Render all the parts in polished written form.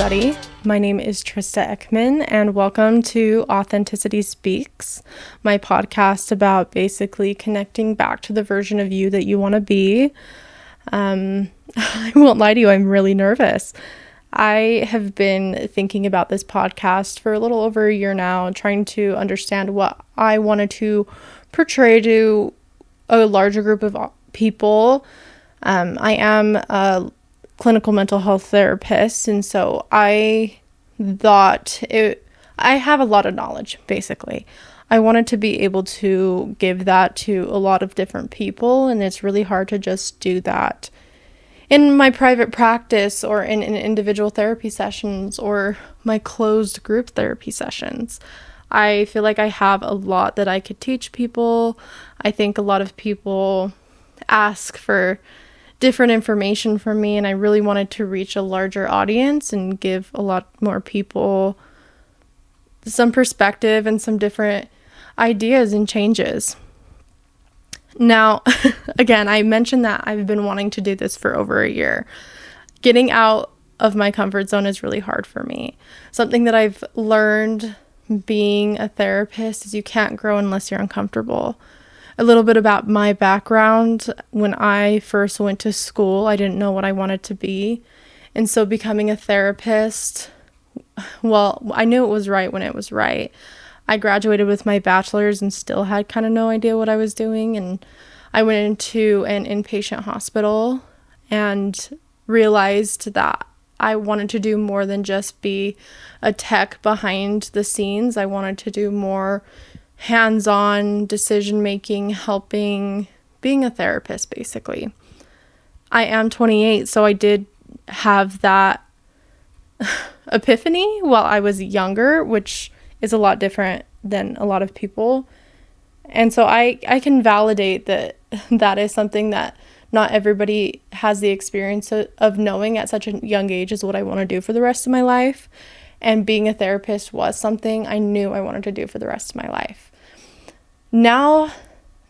everybody. My name is Trista Ekman, and welcome to Authenticity Speaks, my podcast about basically connecting back to the version of you that you want to be. I won't lie to you, I'm really nervous. I have been thinking about this podcast for a little over a year now, trying to understand what I wanted to portray to a larger group of people. I am a clinical mental health therapist, and so I have a lot of knowledge, basically. I wanted to be able to give that to a lot of different people, and it's really hard to just do that in my private practice or in individual therapy sessions or my closed group therapy sessions. I feel like I have a lot that I could teach people. I think a lot of people ask for different information from me, and I really wanted to reach a larger audience and give a lot more people some perspective and some different ideas and changes. Now, again, I mentioned that I've been wanting to do this for over a year. Getting out of my comfort zone is really hard for me. Something that I've learned being a therapist is you can't grow unless you're uncomfortable. A little bit about my background. When I first went to school, I didn't know what I wanted to be. And so becoming a therapist, well, I knew it was right when it was right. I graduated with my bachelor's and still had kind of no idea what I was doing. And I went into an inpatient hospital and realized that I wanted to do more than just be a tech behind the scenes. I wanted to do more hands-on decision-making, helping, being a therapist, basically. I am 28, so I did have that epiphany while I was younger, which is a lot different than a lot of people. And so I can validate that is something that not everybody has the experience of knowing at such a young age is what I want to do for the rest of my life. And being a therapist was something I knew I wanted to do for the rest of my life. Now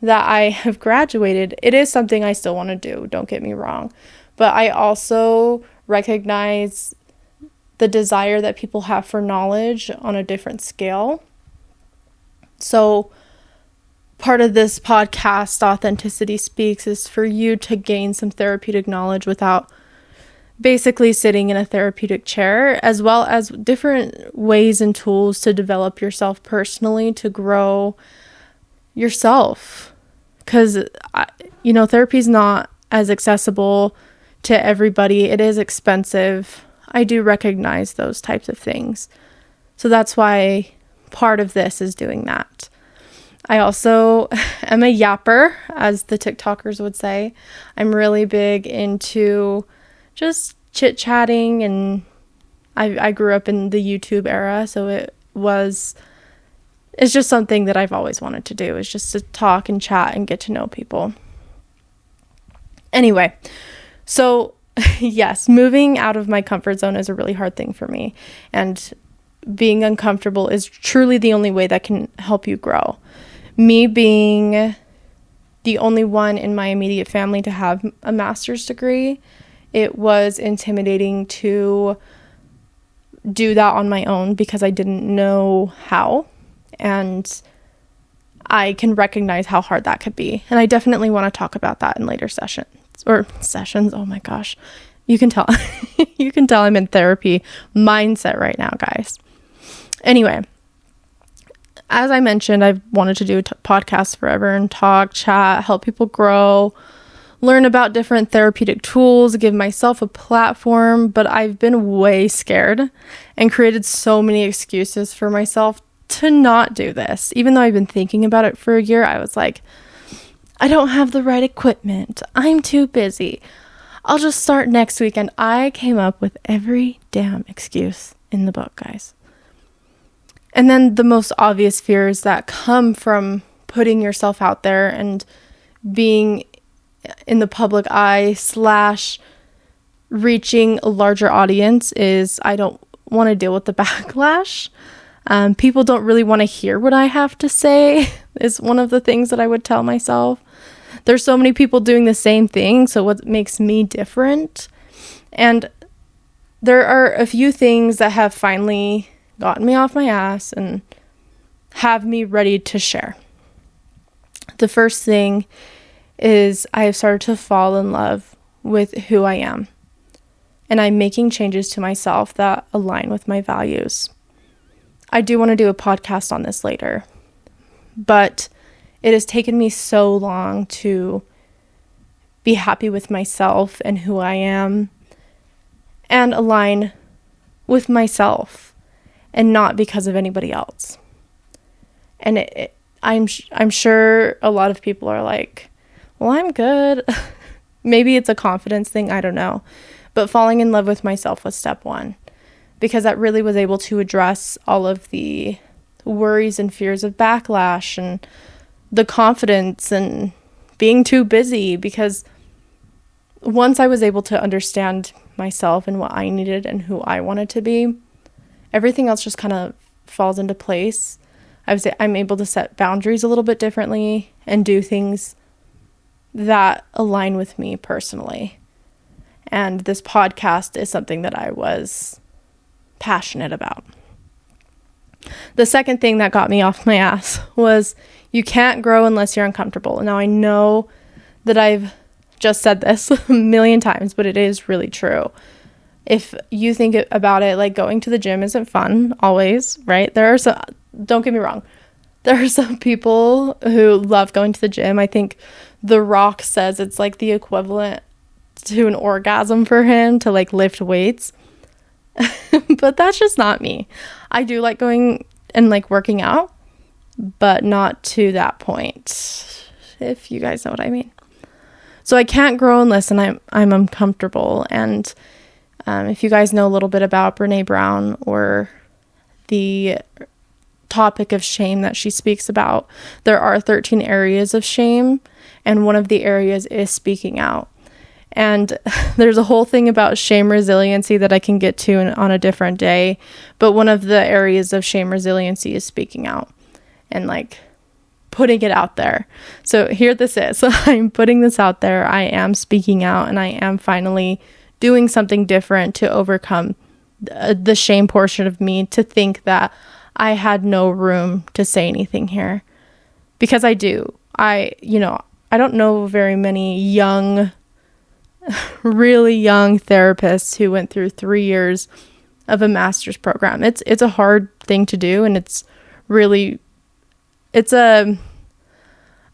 that I have graduated, it is something I still want to do, don't get me wrong. But I also recognize the desire that people have for knowledge on a different scale. So part of this podcast, Authenticity Speaks, is for you to gain some therapeutic knowledge without basically sitting in a therapeutic chair, as well as different ways and tools to develop yourself personally, to grow yourself. Because, therapy is not as accessible to everybody. It is expensive. I do recognize those types of things. So that's why part of this is doing that. I also am a yapper, as the TikTokers would say. I'm really big into just chit-chatting, and I grew up in the YouTube era, so it's just something that I've always wanted to do, is just to talk and chat and get to know people. Anyway, so yes, moving out of my comfort zone is a really hard thing for me, and being uncomfortable is truly the only way that can help you grow. Me being the only one in my immediate family to have a master's degree, it was intimidating to do that on my own because I didn't know how, and I can recognize how hard that could be. And I definitely want to talk about that in later sessions. Oh my gosh. You can tell. You can tell I'm in therapy mindset right now, guys. Anyway, as I mentioned, I've wanted to do podcasts forever and talk, chat, help people grow, learn about different therapeutic tools, give myself a platform, but I've been way scared and created so many excuses for myself to not do this. Even though I've been thinking about it for a year, I was like, I don't have the right equipment. I'm too busy. I'll just start next week. And I came up with every damn excuse in the book, guys. And then the most obvious fears that come from putting yourself out there and being in the public eye / reaching a larger audience is I don't want to deal with the backlash. People don't really want to hear what I have to say is one of the things that I would tell myself. There's so many people doing the same thing, so what makes me different? And there are a few things that have finally gotten me off my ass and have me ready to share. The first thing is I have started to fall in love with who I am. And I'm making changes to myself that align with my values. I do want to do a podcast on this later, but it has taken me so long to be happy with myself and who I am and align with myself and not because of anybody else. And I'm sure a lot of people are like, well, I'm good. Maybe it's a confidence thing. I don't know. But falling in love with myself was step one, because that really was able to address all of the worries and fears of backlash and the confidence and being too busy. Because once I was able to understand myself and what I needed and who I wanted to be, everything else just kind of falls into place. I would say I'm able to set boundaries a little bit differently and do things that align with me personally. And this podcast is something that I was passionate about. The second thing that got me off my ass was you can't grow unless you're uncomfortable. Now, I know that I've just said this a million times, but it is really true. If you think about it, like going to the gym isn't fun always, right? Don't get me wrong. There are some people who love going to the gym. I think The Rock says it's like the equivalent to an orgasm for him to like lift weights. But that's just not me. I do like going and like working out, but not to that point, if you guys know what I mean. So I can't grow unless I'm uncomfortable. And if you guys know a little bit about Brene Brown or the topic of shame that she speaks about, there are 13 areas of shame, and one of the areas is speaking out. And there's a whole thing about shame resiliency that I can get to on a different day, but one of the areas of shame resiliency is speaking out and like putting it out there. So here this is. I'm putting this out there. I am speaking out, and I am finally doing something different to overcome the shame portion of me, to think that I had no room to say anything here, because I do. I don't know very many really young therapists who went through 3 years of a master's program. It's a hard thing to do, and it's a,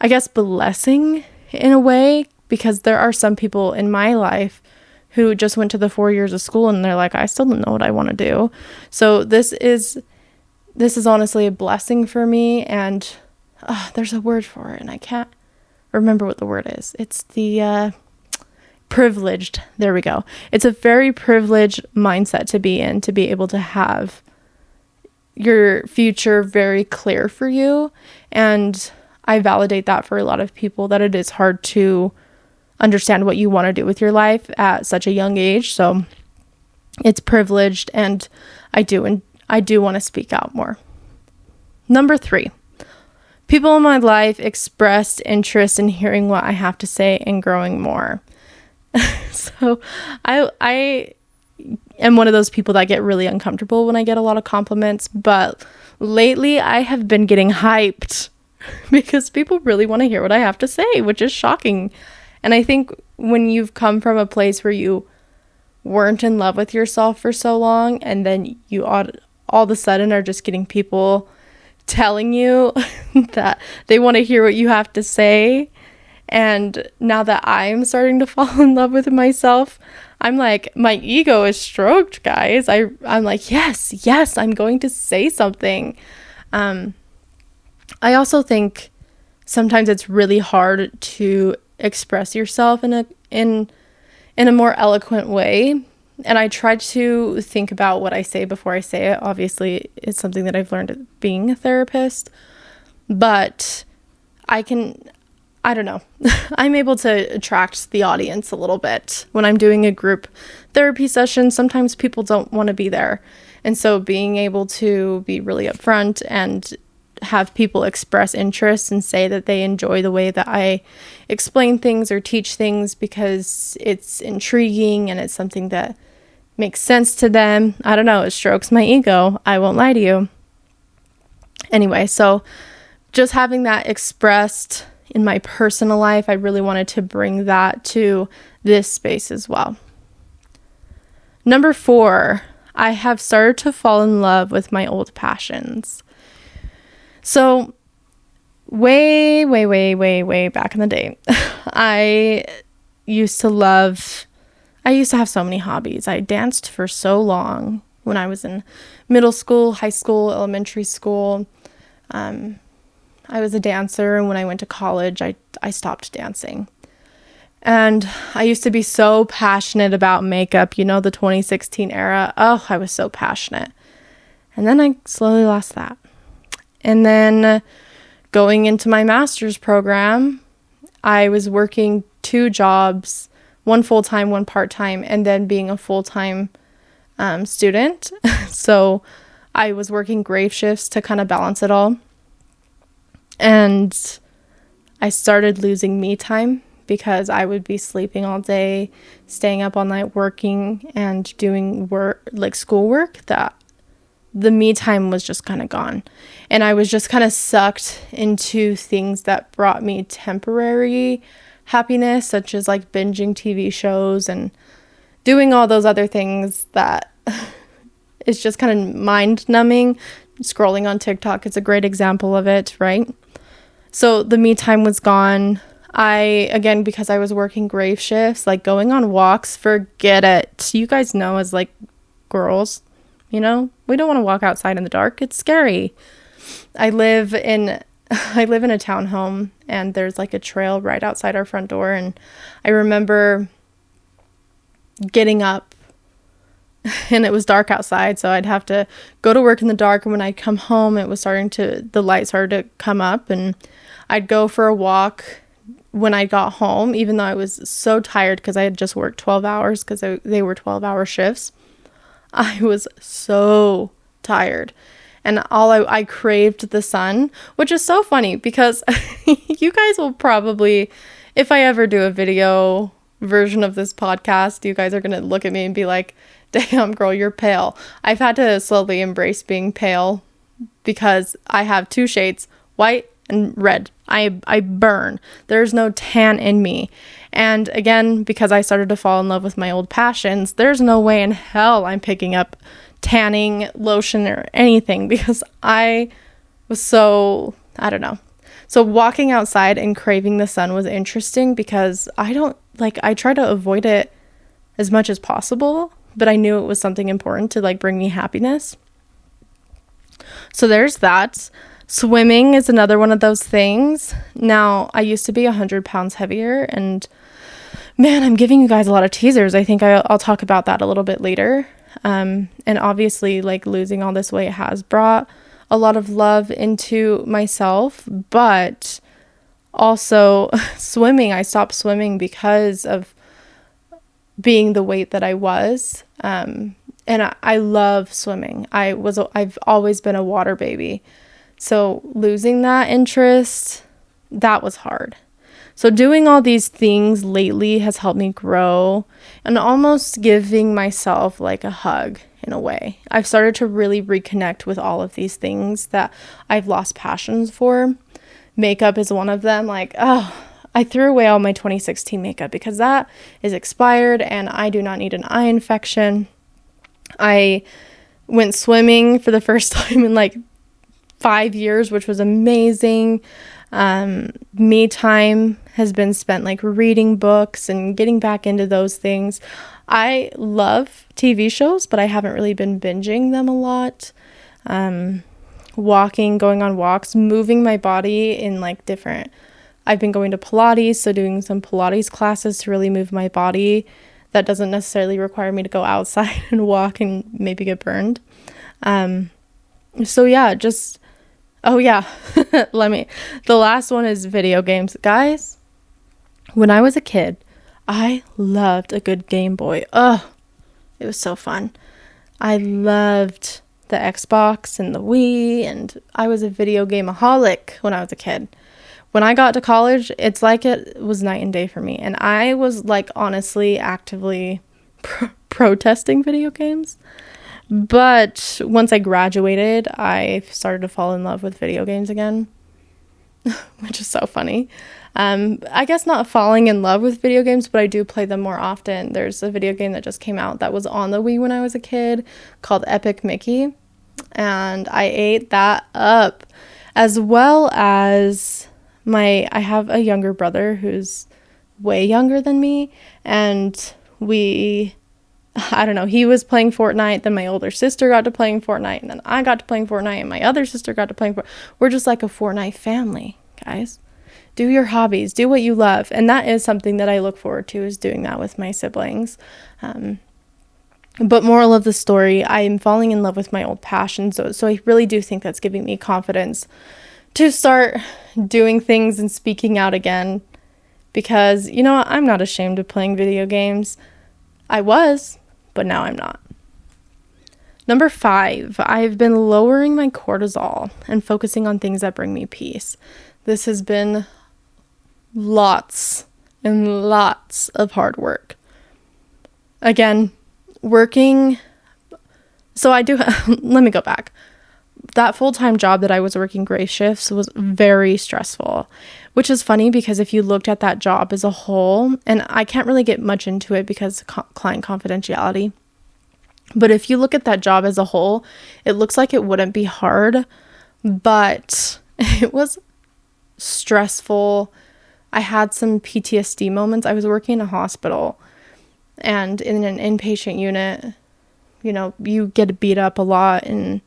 I guess, blessing in a way, because there are some people in my life who just went to the 4 years of school and they're like, I still don't know what I want to do. So this is honestly a blessing for me, and there's a word for it and I can't remember what the word is. It's the privileged. There we go. It's a very privileged mindset to be in, to be able to have your future very clear for you. And I validate that for a lot of people, that it is hard to understand what you want to do with your life at such a young age. So it's privileged, and I do want to speak out more. Number 3, people in my life expressed interest in hearing what I have to say and growing more. So I am one of those people that get really uncomfortable when I get a lot of compliments, but lately I have been getting hyped because people really want to hear what I have to say, which is shocking. And I think when you've come from a place where you weren't in love with yourself for so long, and then you all of a sudden are just getting people telling you that they want to hear what you have to say. And now that I'm starting to fall in love with myself, I'm like, my ego is stroked, guys. I'm like, yes, I'm going to say something. I also think sometimes it's really hard to express yourself in a more eloquent way. And I try to think about what I say before I say it. Obviously, it's something that I've learned being a therapist. But I don't know. I'm able to attract the audience a little bit. When I'm doing a group therapy session, sometimes people don't want to be there. And so being able to be really upfront and have people express interest and say that they enjoy the way that I explain things or teach things because it's intriguing and it's something that makes sense to them. I don't know. It strokes my ego. I won't lie to you. Anyway, so just having that expressed in my personal life, I really wanted to bring that to this space as well. Number 4, I have started to fall in love with my old passions. So way back in the day, I used to have so many hobbies. I danced for so long when I was in middle school, high school, elementary school. I was a dancer, and when I went to college, I stopped dancing. And I used to be so passionate about makeup, the 2016 era. Oh, I was so passionate. And then I slowly lost that. And then going into my master's program, I was working 2 jobs, one full-time, one part-time, and then being a full-time student. So I was working grave shifts to kind of balance it all. And I started losing me time because I would be sleeping all day, staying up all night working and doing work, like schoolwork, that the me time was just kind of gone. And I was just kind of sucked into things that brought me temporary happiness, such as like binging TV shows and doing all those other things that is just kind of mind numbing. Scrolling on TikTok is a great example of it, right? So the me time was gone. Again, because I was working grave shifts, like going on walks, forget it. You guys know, as like girls, we don't want to walk outside in the dark. It's scary. I live in a townhome, and there's like a trail right outside our front door. And I remember getting up and it was dark outside, so I'd have to go to work in the dark. And when I'd come home, the light started to come up, and I'd go for a walk when I got home, even though I was so tired because I had just worked 12 hours because they were 12-hour shifts. I was so tired, and I craved the sun, which is so funny because you guys will probably, if I ever do a video version of this podcast, you guys are going to look at me and be like, damn girl, you're pale. I've had to slowly embrace being pale because I have 2 shades, white and red. I burn. There's no tan in me. And again, because I started to fall in love with my old passions, there's no way in hell I'm picking up tanning lotion or anything because I was so, I don't know. So walking outside and craving the sun was interesting because I try to avoid it as much as possible, but I knew it was something important to like bring me happiness. So there's that. Swimming is another one of those things. Now, I used to be 100 pounds heavier, and man, I'm giving you guys a lot of teasers. I think I'll talk about that a little bit later. And obviously, like, losing all this weight has brought a lot of love into myself, but also swimming. I stopped swimming because of being the weight that I was. And I love swimming. I've always been a water baby. So losing that interest, that was hard. So doing all these things lately has helped me grow and almost giving myself like a hug in a way. I've started to really reconnect with all of these things that I've lost passions for. Makeup is one of them. I threw away all my 2016 makeup because that is expired and I do not need an eye infection. I went swimming for the first time in 5 years, which was amazing. Me time has been spent reading books and getting back into those things. I love TV shows, but I haven't really been binging them a lot. Walking, going on walks, moving my body in different. I've been going to Pilates, so doing some Pilates classes to really move my body. That doesn't necessarily require me to go outside and walk and maybe get burned. The last one is video games. Guys, when I was a kid, I loved a good Game Boy. Oh, it was so fun. I loved the Xbox and the Wii, and I was a video gameaholic when I was a kid. When I got to college, it's like it was night and day for me. And I was honestly actively protesting video games. But once I graduated, I started to fall in love with video games again, which is so funny. I guess not falling in love with video games, but I do play them more often. There's a video game that just came out that was on the Wii when I was a kid called Epic Mickey, and I ate that up, as well as I have a younger brother who's way younger than me, and I don't know, he was playing Fortnite, then my older sister got to playing Fortnite, and then I got to playing Fortnite, and my other sister got to playing Fortnite. We're just like a Fortnite family, guys. Do your hobbies, do what you love, and that is something that I look forward to, is doing that with my siblings. But moral of the story, I am falling in love with my old passion, so I really do think that's giving me confidence to start doing things and speaking out again, because, you know, I'm not ashamed of playing video games. I was, but now I'm not. Number 5, I've been lowering my cortisol and focusing on things that bring me peace. This has been lots and lots of hard work. Again, working. So I do, let me go back. That full-time job that I was working gray shifts was very stressful, which is funny because if you looked at that job as a whole, and I can't really get much into it because client confidentiality, but if you look at that job as a whole, it looks like it wouldn't be hard, but it was stressful. I had some PTSD moments. I was working in a hospital, and in an inpatient unit, you know, you get beat up a lot, and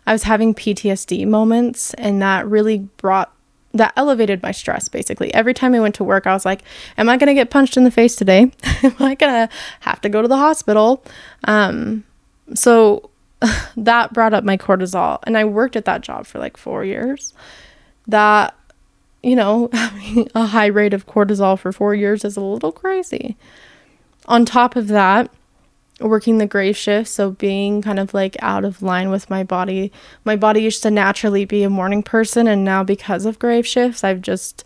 I was having PTSD moments, and that really elevated my stress, basically. Every time I went to work, I was like, am I going to get punched in the face today? Am I going to have to go to the hospital? So that brought up my cortisol, and I worked at that job for like 4 years. That, you know, having a high rate of cortisol for 4 years is a little crazy. On top of that, working the grave shift, so being kind of like out of line with my body. My body used to naturally be a morning person, and now because of grave shifts, I've just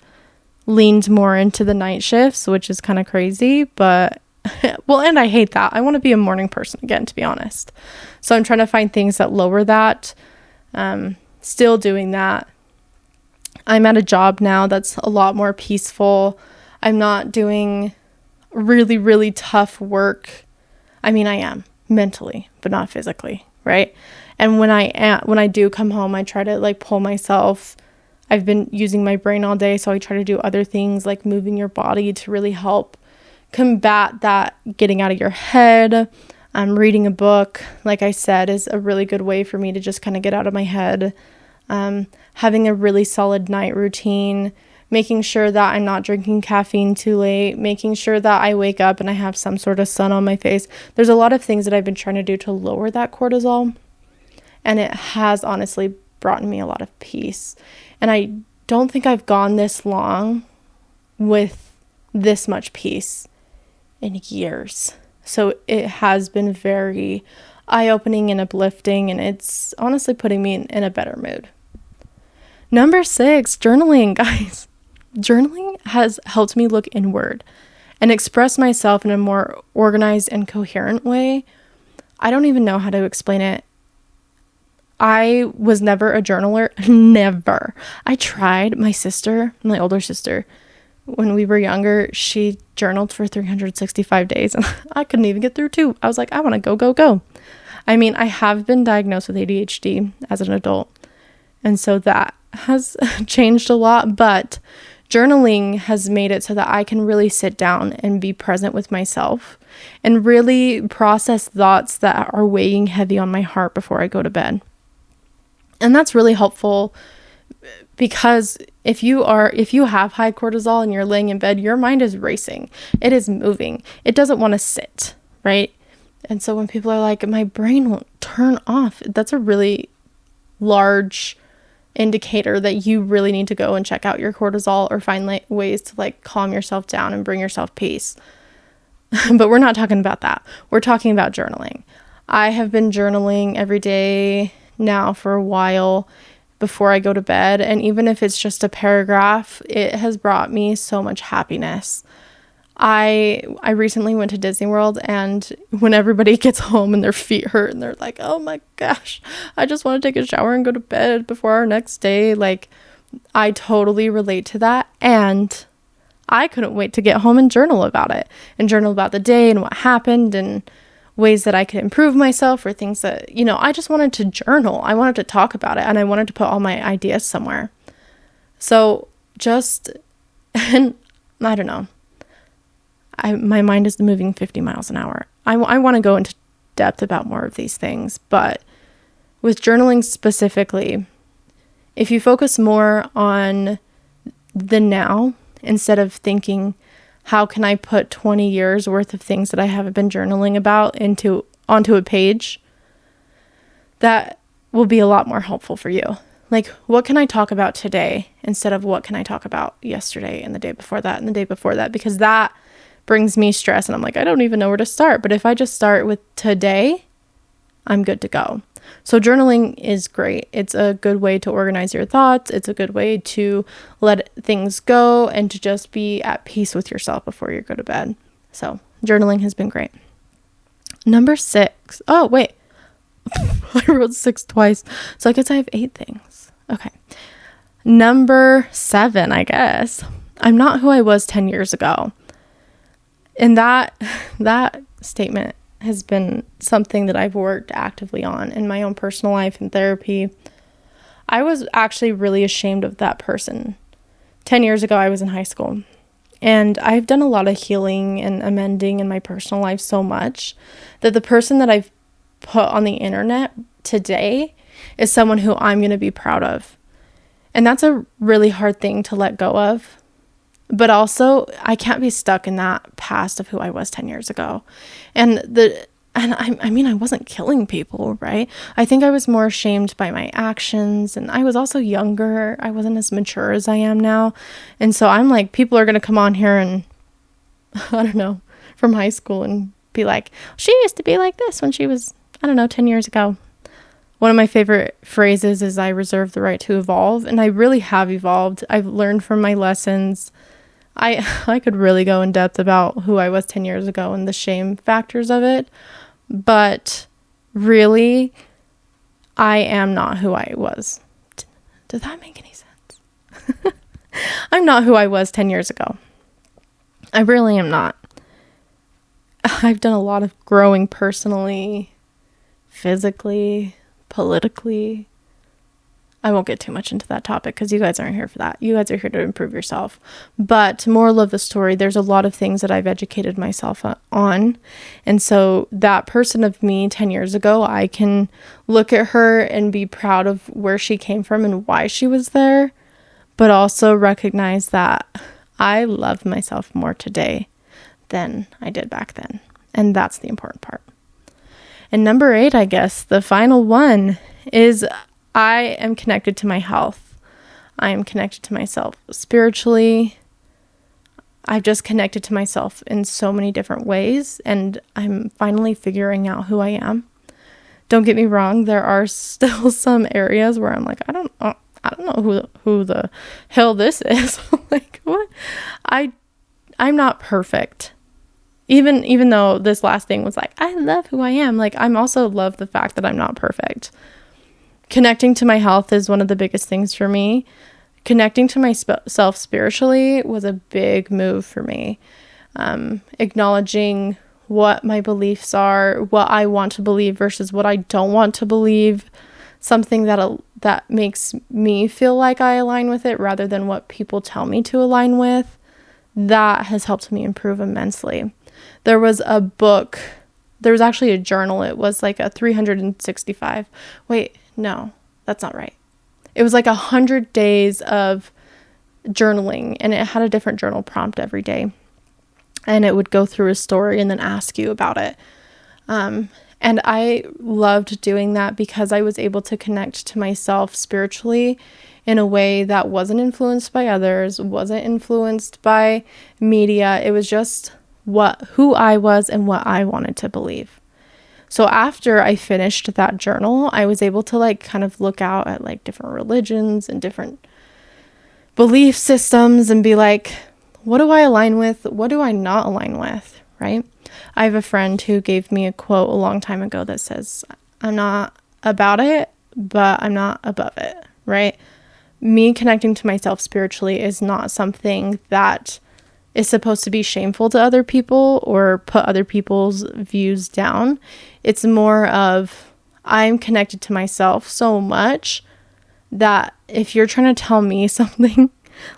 leaned more into the night shifts, which is kind of crazy, but well, and I hate that. I want to be a morning person again, to be honest. So I'm trying to find things that lower that. Still doing that. I'm at a job now that's a lot more peaceful. I'm not doing really, really tough work. I mean, I am mentally, but not physically, right? And when I do come home, I try to like pull myself. I've been using my brain all day, so I try to do other things like moving your body to really help combat that getting out of your head. Reading a book, like I said, is a really good way for me to just kind of get out of my head. Having a really solid night routine, making sure that I'm not drinking caffeine too late, making sure that I wake up and I have some sort of sun on my face. There's a lot of things that I've been trying to do to lower that cortisol, and it has honestly brought me a lot of peace. And I don't think I've gone this long with this much peace in years. So it has been very eye-opening and uplifting, and it's honestly putting me in a better mood. Number 6, journaling, guys. Journaling has helped me look inward and express myself in a more organized and coherent way. I don't even know how to explain it. I was never a journaler. Never. I tried. My older sister, when we were younger, she journaled for 365 days, and I couldn't even get through 2. I was like, I want to go. I mean, I have been diagnosed with ADHD as an adult, and so that has changed a lot, but journaling has made it so that I can really sit down and be present with myself and really process thoughts that are weighing heavy on my heart before I go to bed. And that's really helpful, because if you have high cortisol and you're laying in bed, your mind is racing. It is moving. It doesn't want to sit, right? And so when people are like, my brain won't turn off, that's a really large indicator that you really need to go and check out your cortisol or find ways to like calm yourself down and bring yourself peace. But we're not talking about that. We're talking about journaling. I have been journaling every day now for a while before I go to bed, and even if it's just a paragraph, it has brought me so much happiness. I recently went to Disney World, and when everybody gets home and their feet hurt and they're like, oh my gosh, I just want to take a shower and go to bed before our next day. Like, I totally relate to that. And I couldn't wait to get home and journal about it, and journal about the day and what happened and ways that I could improve myself, or things that, I just wanted to journal. I wanted to talk about it, and I wanted to put all my ideas somewhere. So and I don't know. My mind is moving 50 miles an hour. I want to go into depth about more of these things, but with journaling specifically, if you focus more on the now instead of thinking, how can I put 20 years worth of things that I haven't been journaling about onto a page, that will be a lot more helpful for you. Like, what can I talk about today instead of what can I talk about yesterday and the day before that and the day before that? Because that brings me stress, and I'm like, I don't even know where to start. But if I just start with today, I'm good to go. So journaling is great. It's a good way to organize your thoughts. It's a good way to let things go and to just be at peace with yourself before you go to bed. So journaling has been great. Number 6. Oh, wait. I wrote 6 twice. So I guess I have 8 things. Okay. Number 7, I guess. I'm not who I was 10 years ago. And that statement has been something that I've worked actively on in my own personal life and therapy. I was actually really ashamed of that person. 10 years ago, I was in high school, and I've done a lot of healing and amending in my personal life so much that the person that I've put on the internet today is someone who I'm going to be proud of. And that's a really hard thing to let go of. But also, I can't be stuck in that past of who I was 10 years ago. And I wasn't killing people, right? I think I was more ashamed by my actions, and I was also younger. I wasn't as mature as I am now. And so I'm like, people are going to come on here and, I don't know, from high school and be like, she used to be like this when she was, 10 years ago. One of my favorite phrases is, I reserve the right to evolve. And I really have evolved. I've learned from my lessons. I could really go in depth about who I was 10 years ago and the shame factors of it. But really, I am not who I was. Does that make any sense? I'm not who I was 10 years ago. I really am not. I've done a lot of growing personally, physically, politically. I won't get too much into that topic because you guys aren't here for that. You guys are here to improve yourself. But moral of the story, there's a lot of things that I've educated myself on. And so that person of me 10 years ago, I can look at her and be proud of where she came from and why she was there, but also recognize that I love myself more today than I did back then. And that's the important part. And number 8, I guess, the final one is, I am connected to my health. I am connected to myself spiritually. I've just connected to myself in so many different ways, and I'm finally figuring out who I am. Don't get me wrong, there are still some areas where I'm like, I don't know who the hell this is. Like, what? I'm not perfect. Even though this last thing was like, I love who I am. Like, I'm also love the fact that I'm not perfect. Connecting to my health is one of the biggest things for me. Connecting to myself spiritually was a big move for me. Acknowledging what my beliefs are, what I want to believe versus what I don't want to believe. Something that makes me feel like I align with it rather than what people tell me to align with. That has helped me improve immensely. There was a book. There was actually a journal. It was like a 365. Wait. No, that's not right. It was like 100 days of journaling, and it had a different journal prompt every day. And it would go through a story and then ask you about it. And I loved doing that because I was able to connect to myself spiritually in a way that wasn't influenced by others, wasn't influenced by media. It was just who I was and what I wanted to believe. So after I finished that journal, I was able to kind of look out at different religions and different belief systems and be like, What do I align with? What do I not align with, right? I have a friend who gave me a quote a long time ago that says, I'm not about it, but I'm not above it, right? Me connecting to myself spiritually is not something that is supposed to be shameful to other people or put other people's views down. It's more of, I'm connected to myself so much that if you're trying to tell me something,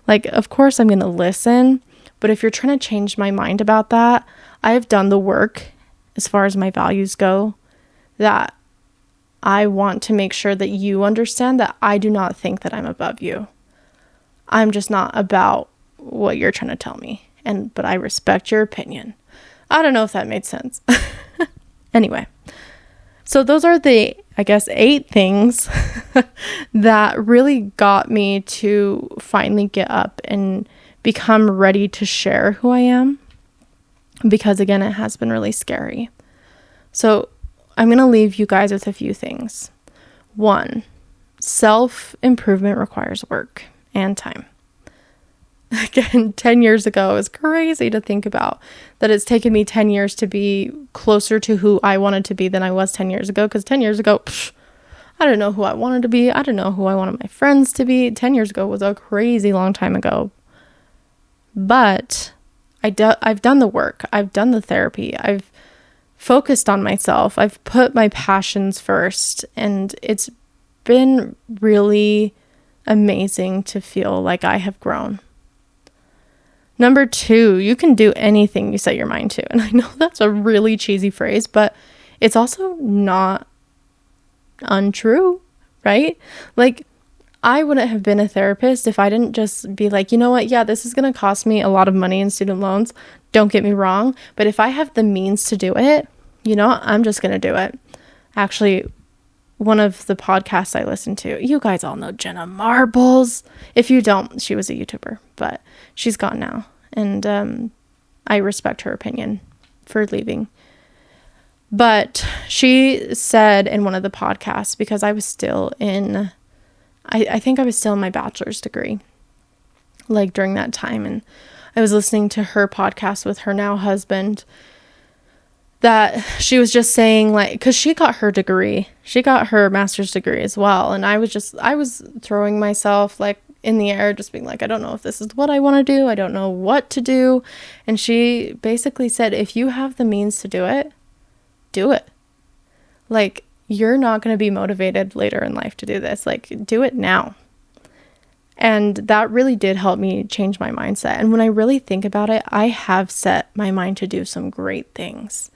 like, of course I'm going to listen, but if you're trying to change my mind about that, I have done the work as far as my values go, that I want to make sure that you understand that I do not think that I'm above you. I'm just not about what you're trying to tell me. But I respect your opinion. I don't know if that made sense. Anyway, so those are the, I guess, 8 things that really got me to finally get up and become ready to share who I am. Because again, it has been really scary. So I'm going to leave you guys with a few things. 1, self-improvement requires work and time. Again, 10 years ago is crazy to think about that it's taken me 10 years to be closer to who I wanted to be than I was 10 years ago. Because 10 years ago, I didn't know who I wanted to be. I didn't know who I wanted my friends to be. 10 years ago was a crazy long time ago. But I've done the work. I've done the therapy. I've focused on myself. I've put my passions first. And it's been really amazing to feel like I have grown. Number 2, you can do anything you set your mind to. And I know that's a really cheesy phrase, but it's also not untrue, right? Like, I wouldn't have been a therapist if I didn't just be like, you know what? Yeah, this is going to cost me a lot of money in student loans. Don't get me wrong. But if I have the means to do it, you know, I'm just going to do it. Actually, one of the podcasts I listen to, you guys all know Jenna Marbles. If you don't, she was a YouTuber, but she's gone now. And I respect her opinion for leaving. But she said in one of the podcasts, because I was still in, I think I was still in my bachelor's degree, like during that time. And I was listening to her podcast with her now husband, that she was just saying, like, because she got her degree, she got her master's degree as well. And I was throwing myself like in the air, just being like, I don't know if this is what I want to do. I don't know what to do. And she basically said, if you have the means to do it, do it. Like, you're not going to be motivated later in life to do this. Like, do it now. And that really did help me change my mindset. And when I really think about it, I have set my mind to do some great things.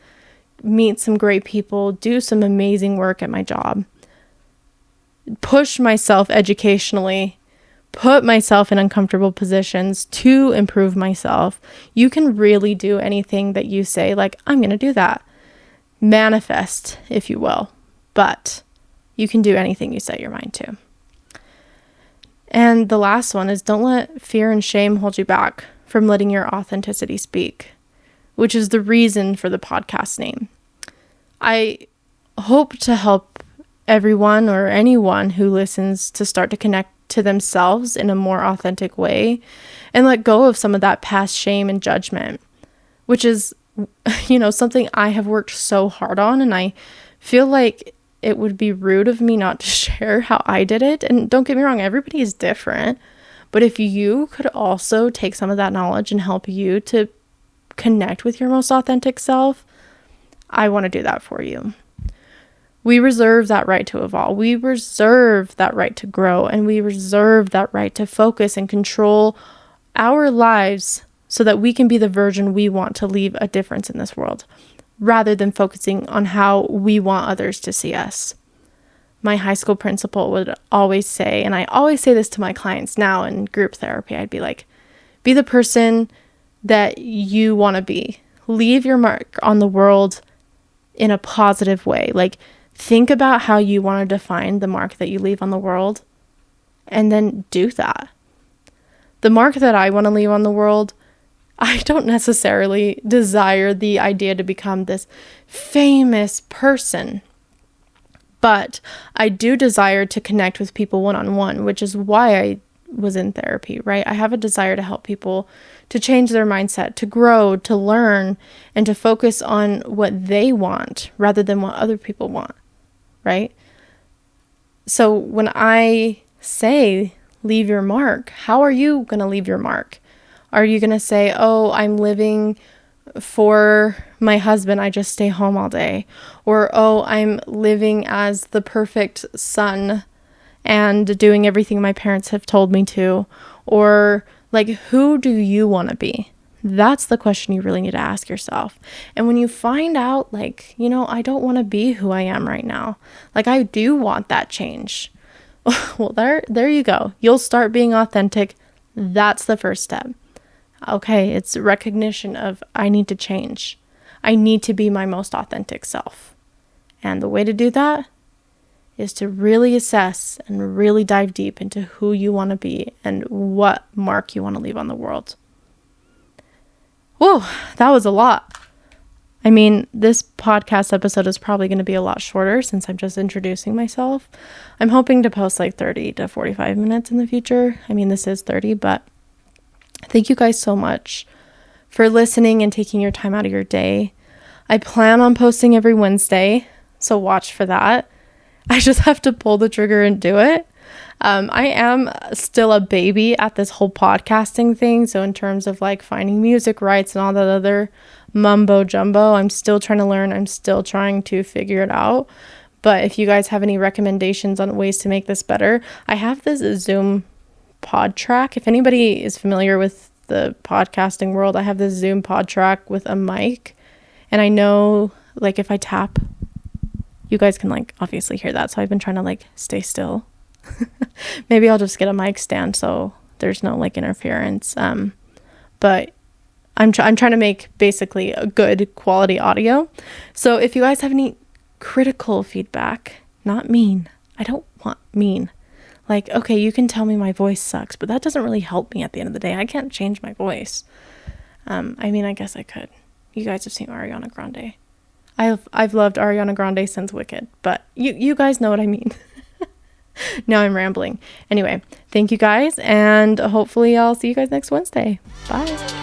Meet some great people, do some amazing work at my job, push myself educationally, put myself in uncomfortable positions to improve myself. You can really do anything that you say, like, I'm going to do that. Manifest, if you will, but you can do anything you set your mind to. And the last one is, don't let fear and shame hold you back from letting your authenticity speak, which is the reason for the podcast name. I hope to help everyone or anyone who listens to start to connect to themselves in a more authentic way and let go of some of that past shame and judgment, which is, you know, something I have worked so hard on. And I feel like it would be rude of me not to share how I did it. And don't get me wrong, everybody is different. But if you could also take some of that knowledge and help you to connect with your most authentic self, I want to do that for you. We reserve that right to evolve. We reserve that right to grow. And we reserve that right to focus and control our lives so that we can be the version we want to leave a difference in this world, rather than focusing on how we want others to see us. My high school principal would always say, and I always say this to my clients now in group therapy, I'd be like, be the person that you want to be. Leave your mark on the world in a positive way. Like, think about how you want to define the mark that you leave on the world, and then do that. The mark that I want to leave on the world, I don't necessarily desire the idea to become this famous person, but I do desire to connect with people one-on-one, which is why I was in therapy, right? I have a desire to help people to change their mindset, to grow, to learn, and to focus on what they want rather than what other people want, right? So when I say leave your mark, how are you going to leave your mark? Are you going to say, oh, I'm living for my husband, I just stay home all day? Or, oh, I'm living as the perfect son and doing everything my parents have told me to? Or like, who do you want to be? That's the question you really need to ask yourself. And when you find out, like, I don't want to be who I am right now. Like, I do want that change. Well, there you go. You'll start being authentic. That's the first step. Okay, it's recognition of I need to change. I need to be my most authentic self. And the way to do that is to really assess and really dive deep into who you want to be and what mark you want to leave on the world. Whoa, that was a lot. I mean, this podcast episode is probably going to be a lot shorter since I'm just introducing myself. I'm hoping to post like 30 to 45 minutes in the future. I mean, this is 30, but thank you guys so much for listening and taking your time out of your day. I plan on posting every Wednesday, so watch for that. I just have to pull the trigger and do it. I am still a baby at this whole podcasting thing. So in terms of like finding music rights and all that other mumbo jumbo, I'm still trying to learn. I'm still trying to figure it out. But if you guys have any recommendations on ways to make this better, I have this Zoom pod track. If anybody is familiar with the podcasting world, I have this Zoom pod track with a mic. And I know like if I tap, you guys can like obviously hear that. So I've been trying to like stay still. Maybe I'll just get a mic stand so there's no like interference. But I'm trying to make basically a good quality audio. So if you guys have any critical feedback, not mean. I don't want mean. Like, okay, you can tell me my voice sucks, but that doesn't really help me at the end of the day. I can't change my voice. I mean, I guess I could. You guys have seen Ariana Grande. I've loved Ariana Grande since Wicked, but you guys know what I mean. Now I'm rambling. Anyway, thank you guys, and hopefully I'll see you guys next Wednesday. Bye.